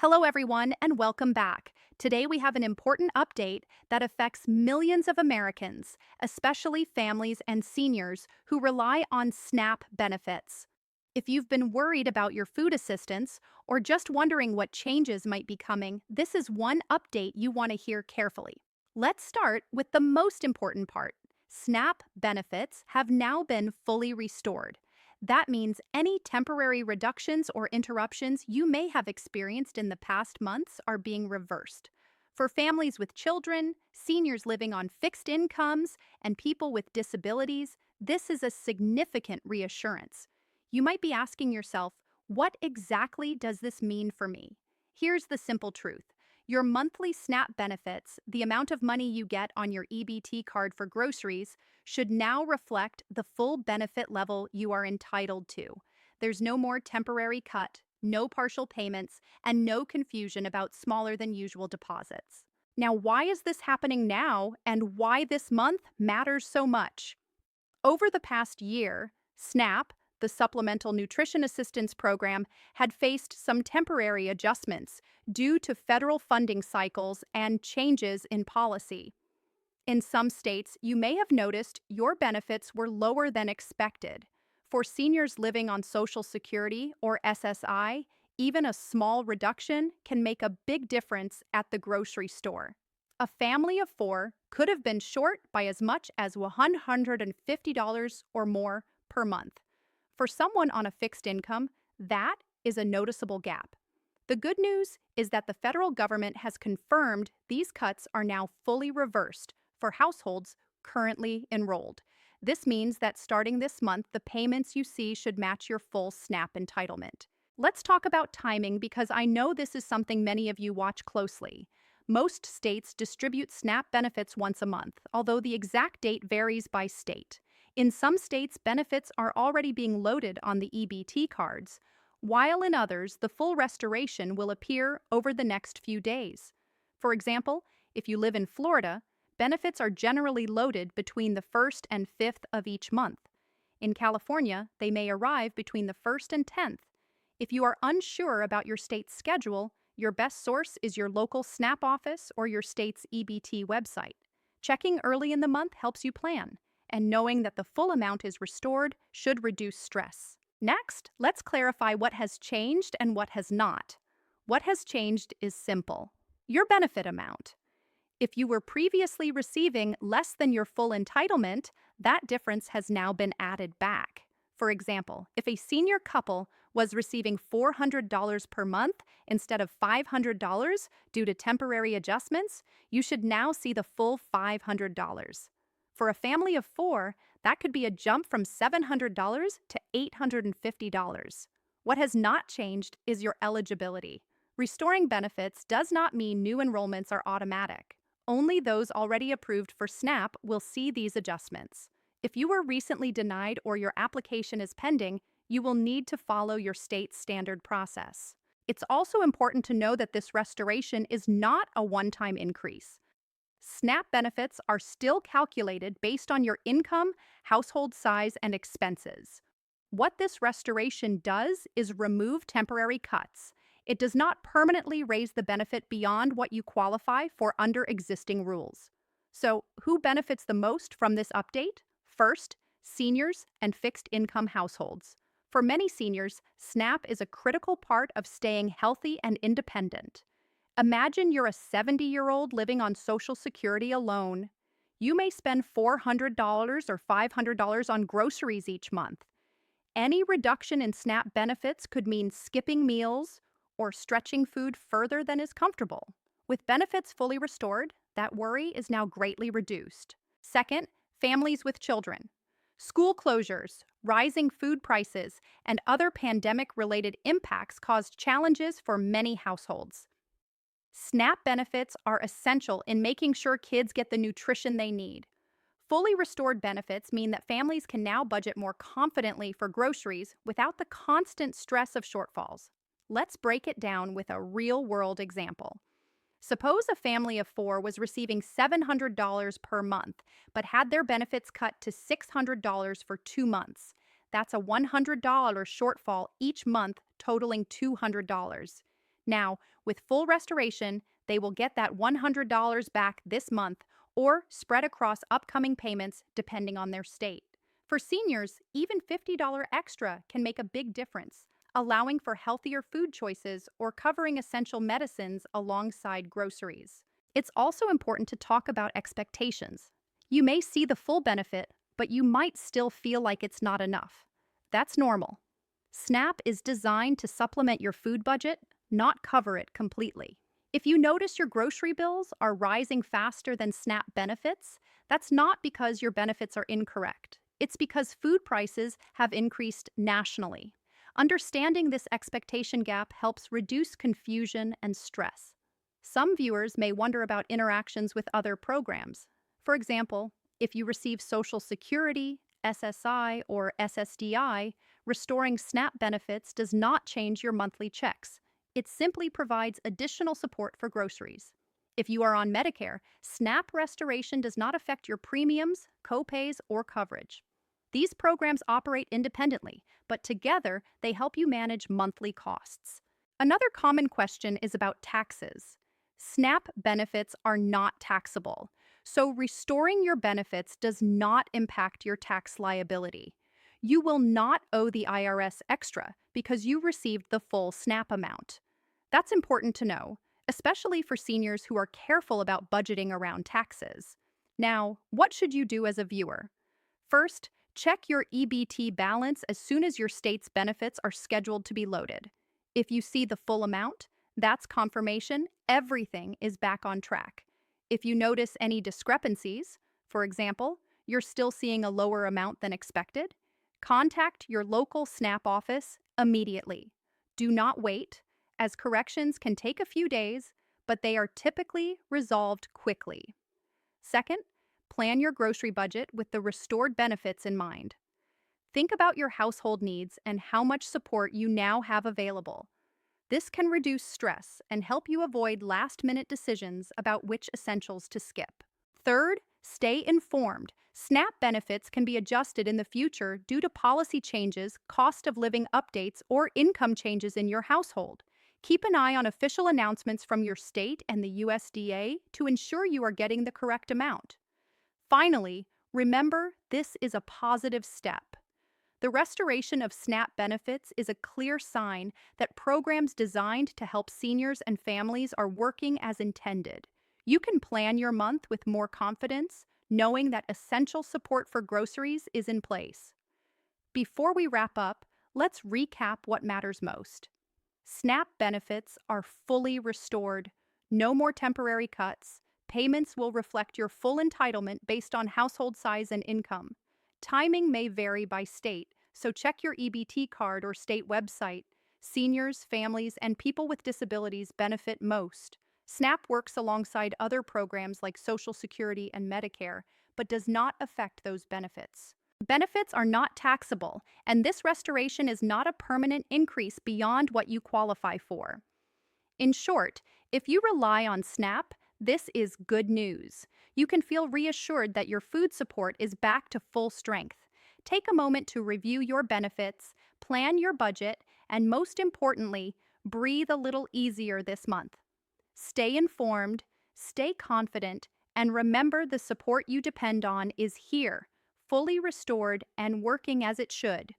Hello, everyone, and welcome back. Today, we have an important update that affects millions of Americans, especially families and seniors who rely on SNAP benefits. If you've been worried about your food assistance or just wondering what changes might be coming, this is one update you want to hear carefully. Let's start with the most important part. SNAP benefits have now been fully restored. That means any temporary reductions or interruptions you may have experienced in the past months are being reversed. For families with children, seniors living on fixed incomes, and people with disabilities, this is a significant reassurance. You might be asking yourself, what exactly does this mean for me? Here's the simple truth. Your monthly SNAP benefits, the amount of money you get on your EBT card for groceries, should now reflect the full benefit level you are entitled to. There's no more temporary cut, no partial payments, and no confusion about smaller than usual deposits. Now, why is this happening now and why this month matters so much? Over the past year, SNAP, the Supplemental Nutrition Assistance Program, had faced some temporary adjustments due to federal funding cycles and changes in policy. In some states, you may have noticed your benefits were lower than expected. For seniors living on Social Security or SSI, even a small reduction can make a big difference at the grocery store. A family of four could have been short by as much as $150 or more per month. For someone on a fixed income, that is a noticeable gap. The good news is that the federal government has confirmed these cuts are now fully reversed for households currently enrolled. This means that starting this month, the payments you see should match your full SNAP entitlement. Let's talk about timing because I know this is something many of you watch closely. Most states distribute SNAP benefits once a month, although the exact date varies by state. In some states, benefits are already being loaded on the EBT cards, while in others, the full restoration will appear over the next few days. For example, if you live in Florida, benefits are generally loaded between the 1st and 5th of each month. In California, they may arrive between the 1st and 10th. If you are unsure about your state's schedule, your best source is your local SNAP office or your state's EBT website. Checking early in the month helps you plan, and knowing that the full amount is restored should reduce stress. Next, let's clarify what has changed and what has not. What has changed is simple. Your benefit amount. If you were previously receiving less than your full entitlement, that difference has now been added back. For example, if a senior couple was receiving $400 per month instead of $500 due to temporary adjustments, you should now see the full $500. For a family of four, that could be a jump from $700 to $850. What has not changed is your eligibility. Restoring benefits does not mean new enrollments are automatic. Only those already approved for SNAP will see these adjustments. If you were recently denied or your application is pending, you will need to follow your state's standard process. It's also important to know that this restoration is not a one-time increase. SNAP benefits are still calculated based on your income, household size, and expenses. What this restoration does is remove temporary cuts. It does not permanently raise the benefit beyond what you qualify for under existing rules. So, who benefits the most from this update? First, seniors and fixed income households. For many seniors, SNAP is a critical part of staying healthy and independent. Imagine you're a 70-year-old living on Social Security alone. You may spend $400 or $500 on groceries each month. Any reduction in SNAP benefits could mean skipping meals or stretching food further than is comfortable. With benefits fully restored, that worry is now greatly reduced. Second, families with children. School closures, rising food prices, and other pandemic-related impacts caused challenges for many households. SNAP benefits are essential in making sure kids get the nutrition they need. Fully restored benefits mean that families can now budget more confidently for groceries without the constant stress of shortfalls. Let's break it down with a real-world example. Suppose a family of four was receiving $700 per month, but had their benefits cut to $600 for 2 months. That's a $100 shortfall each month, totaling $200. Now, with full restoration, they will get that $100 back this month or spread across upcoming payments depending on their state. For seniors, even $50 extra can make a big difference, allowing for healthier food choices or covering essential medicines alongside groceries. It's also important to talk about expectations. You may see the full benefit, but you might still feel like it's not enough. That's normal. SNAP is designed to supplement your food budget, not cover it completely. If you notice your grocery bills are rising faster than SNAP benefits, that's not because your benefits are incorrect. It's because food prices have increased nationally. Understanding this expectation gap helps reduce confusion and stress. Some viewers may wonder about interactions with other programs. For example, if you receive Social Security, SSI, or SSDI, restoring SNAP benefits does not change your monthly checks. It simply provides additional support for groceries. If you are on Medicare, SNAP restoration does not affect your premiums, copays, or coverage. These programs operate independently, but together they help you manage monthly costs. Another common question is about taxes. SNAP benefits are not taxable, so restoring your benefits does not impact your tax liability. You will not owe the IRS extra because you received the full SNAP amount. That's important to know, especially for seniors who are careful about budgeting around taxes. Now, what should you do as a viewer? First, check your EBT balance as soon as your state's benefits are scheduled to be loaded. If you see the full amount, that's confirmation everything is back on track. If you notice any discrepancies, for example, you're still seeing a lower amount than expected, contact your local SNAP office immediately. Do not wait, as corrections can take a few days, but they are typically resolved quickly. Second, plan your grocery budget with the restored benefits in mind. Think about your household needs and how much support you now have available. This can reduce stress and help you avoid last-minute decisions about which essentials to skip. Third, stay informed. SNAP benefits can be adjusted in the future due to policy changes, cost of living updates, or income changes in your household. Keep an eye on official announcements from your state and the USDA to ensure you are getting the correct amount. Finally, remember this is a positive step. The restoration of SNAP benefits is a clear sign that programs designed to help seniors and families are working as intended. You can plan your month with more confidence, knowing that essential support for groceries is in place. Before we wrap up, let's recap what matters most. SNAP benefits are fully restored. No more temporary cuts. Payments will reflect your full entitlement based on household size and income. Timing may vary by state, so check your EBT card or state website. Seniors, families, and people with disabilities benefit most. SNAP works alongside other programs like Social Security and Medicare, but does not affect those benefits. Benefits are not taxable, and this restoration is not a permanent increase beyond what you qualify for. In short, if you rely on SNAP, this is good news. You can feel reassured that your food support is back to full strength. Take a moment to review your benefits, plan your budget, and most importantly, breathe a little easier this month. Stay informed, stay confident, and remember the support you depend on is here, fully restored and working as it should.